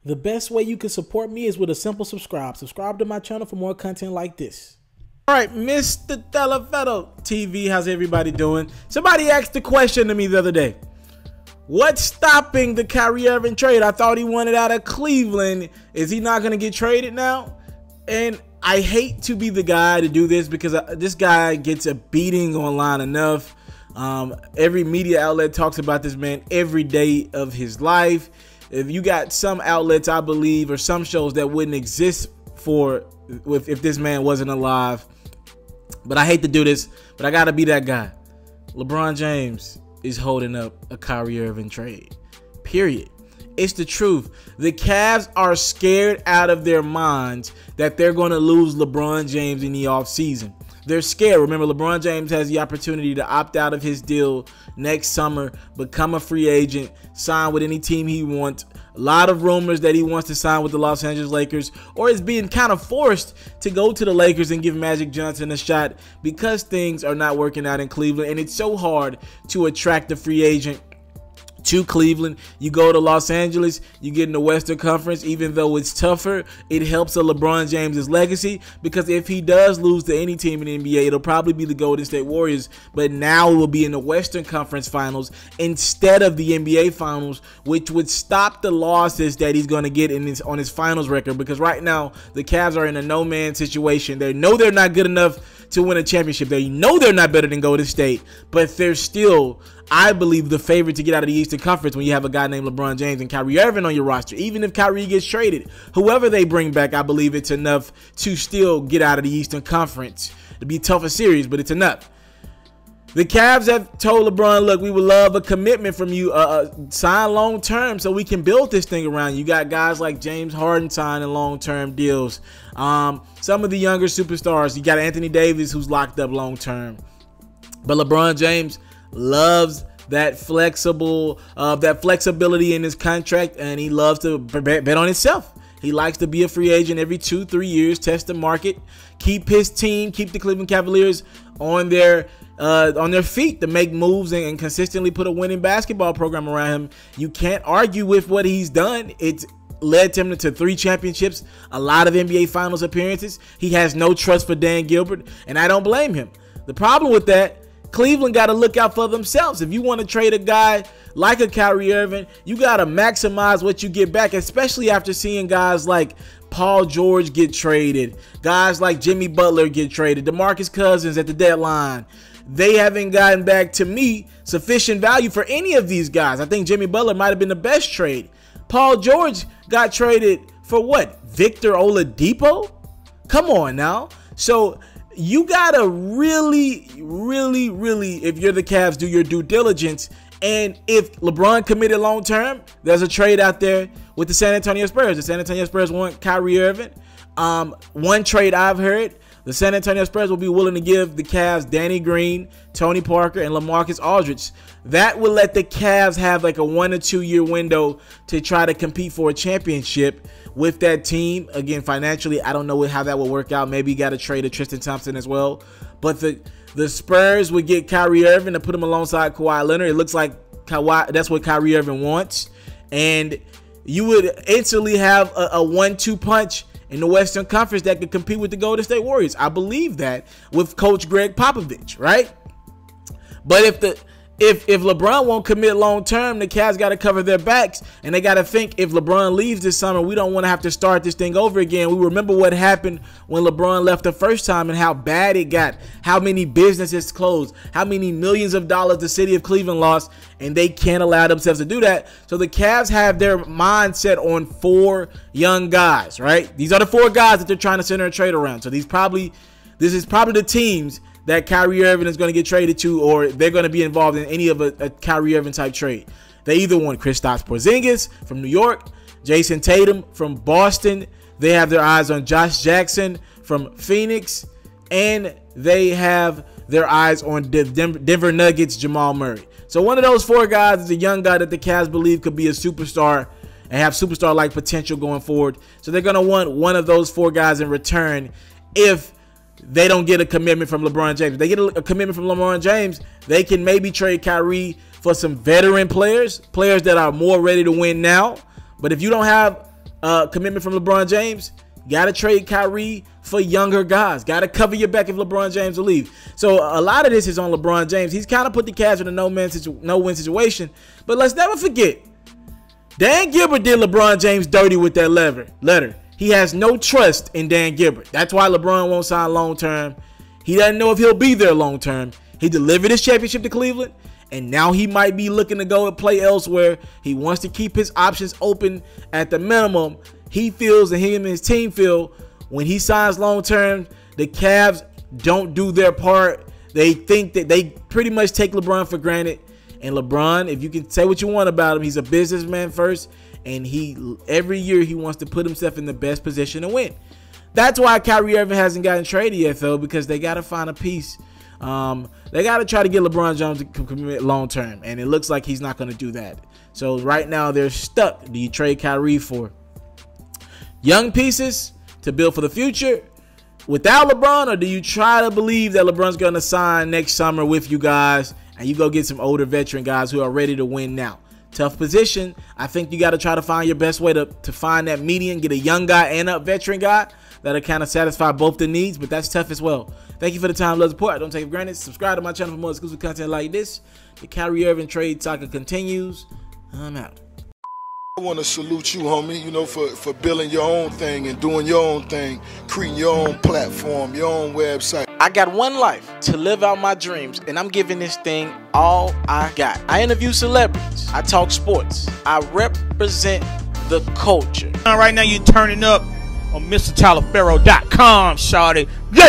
The best way you can support me is with a simple subscribe. Subscribe to my channel for more content like this. All right, Mr. TALIAFERRO TV, how's everybody doing? Somebody asked the question to me the other day. What's stopping the Kyrie Irving trade? I thought he wanted out of Cleveland. Is he not going to get traded now? And I hate to be the guy to do this because this guy gets a beating online enough. Every media outlet talks about this man every day of his life. If you got some outlets, I believe, or some shows that wouldn't exist if this man wasn't alive. But I hate to do this, but I got to be that guy. LeBron James is holding up a Kyrie Irving trade. Period. It's the truth. The Cavs are scared out of their minds that they're going to lose LeBron James in the offseason. They're scared. Remember, LeBron James has the opportunity to opt out of his deal next summer, become a free agent, sign with any team he wants. A lot of rumors that he wants to sign with the Los Angeles Lakers, or is being kind of forced to go to the Lakers and give Magic Johnson a shot because things are not working out in Cleveland. And it's so hard to attract a free agent to Cleveland. You go to Los Angeles, you get in the Western Conference. Even though it's tougher, it helps LeBron James's legacy, because if he does lose to any team in the NBA, it'll probably be the Golden State Warriors, but now it will be in the Western Conference Finals instead of the NBA Finals, which would stop the losses that he's going to get on his finals record, because right now the Cavs are in a no-man situation. They know they're not good enough to win a championship. They know they're not better than Golden State, but they're still, I believe, the favorite to get out of the Eastern Conference when you have a guy named LeBron James and Kyrie Irving on your roster. Even if Kyrie gets traded, whoever they bring back, I believe it's enough to still get out of the Eastern Conference. It'll be a tougher series, but it's enough. The Cavs have told LeBron, look, we would love a commitment from you, sign long-term so we can build this thing around you. You got guys like James Harden signing long-term deals. Some of the younger superstars, you got Anthony Davis who's locked up long-term. But LeBron James loves that flexibility in his contract, and he loves to bet on himself. He likes to be a free agent every 2-3 years, test the market, keep his team, keep the Cleveland Cavaliers on their feet to make moves and consistently put a winning basketball program around him. You can't argue with what he's done. It's led him to 3 championships, a lot of NBA Finals appearances. He has no trust for Dan Gilbert, and I don't blame him. The problem with that, Cleveland got to look out for themselves. If you want to trade a guy like a Kyrie Irving, you got to maximize what you get back, especially after seeing guys like Paul George get traded, guys like Jimmy Butler get traded, DeMarcus Cousins at the deadline. They haven't gotten back, to me, sufficient value for any of these guys. I think Jimmy Butler might have been the best trade. Paul George got traded for what? Victor Oladipo? Come on now. So you gotta really, if you're the Cavs, do your due diligence. And if LeBron committed long term, there's a trade out there with the San Antonio Spurs. The San Antonio Spurs want Kyrie Irving. One trade I've heard, the San Antonio Spurs will be willing to give the Cavs Danny Green, Tony Parker, and LaMarcus Aldridge. That will let the Cavs have like a 1 or 2 year window to try to compete for a championship with that team. Again, financially, I don't know how that will work out. Maybe you got to trade a Tristan Thompson as well. But the Spurs would get Kyrie Irving to put him alongside Kawhi Leonard. It looks like that's what Kyrie Irving wants. And you would instantly have a 1-2 punch in the Western Conference that could compete with the Golden State Warriors. I believe that with Coach Greg Popovich, right? But if LeBron won't commit long term, the Cavs got to cover their backs, and they got to think, if LeBron leaves this summer, we don't want to have to start this thing over again. We remember what happened when LeBron left the first time and how bad it got, how many businesses closed, how many millions of dollars the city of Cleveland lost, and they can't allow themselves to do that. So the Cavs have their mindset on 4 young guys, right? These are the 4 guys that they're trying to center a trade around. So this is probably the teams that Kyrie Irving is going to get traded to, or they're going to be involved in any of a Kyrie Irving type trade. They either want Kristaps Porzingis from New York, Jason Tatum from Boston. They have their eyes on Josh Jackson from Phoenix, and they have their eyes on Denver Nuggets, Jamal Murray. So one of those 4 guys is a young guy that the Cavs believe could be a superstar and have superstar-like potential going forward. So they're going to want one of those 4 guys in return if they don't get a commitment from LeBron James. If they get a commitment from LeBron James, they can maybe trade Kyrie for some veteran players that are more ready to win now. But if you don't have commitment from LeBron James, got to trade Kyrie for younger guys. Got to cover your back if LeBron James will leave. So a lot of this is on LeBron James. He's kind of put the Cavs in a no-win situation. But let's never forget, Dan Gilbert did LeBron James dirty with that letter. He has no trust in Dan Gilbert. That's why LeBron won't sign long-term. He doesn't know if he'll be there long-term. He delivered his championship to Cleveland, and now he might be looking to go and play elsewhere. He wants to keep his options open at the minimum. He feels, and him and his team feel, when he signs long-term, the Cavs don't do their part. They think that they pretty much take LeBron for granted. And LeBron, if you can say what you want about him, he's a businessman first. And every year he wants to put himself in the best position to win. That's why Kyrie Irving hasn't gotten traded yet, though, because they got to find a piece. They got to try to get LeBron James to commit long-term. And it looks like he's not going to do that. So right now they're stuck. Do you trade Kyrie for young pieces to build for the future without LeBron, or do you try to believe that LeBron's going to sign next summer with you guys and you go get some older veteran guys who are ready to win now? Tough position. I think you got to try to find your best way to find that median, get a young guy and a veteran guy that'll kind of satisfy both the needs, but that's tough as well. Thank you for the time, love, support. Don't take it for granted. Subscribe to my channel for more exclusive content like this. The Kyrie Irving trade saga continues. I'm out. I want to salute you, homie, you know, for building your own thing and doing your own thing, creating your own platform, your own website. I got one life to live out my dreams, and I'm giving this thing all I got. I interview celebrities. I talk sports. I represent the culture. Right now you're turning up on itsmrtaliaferro.com, shawty.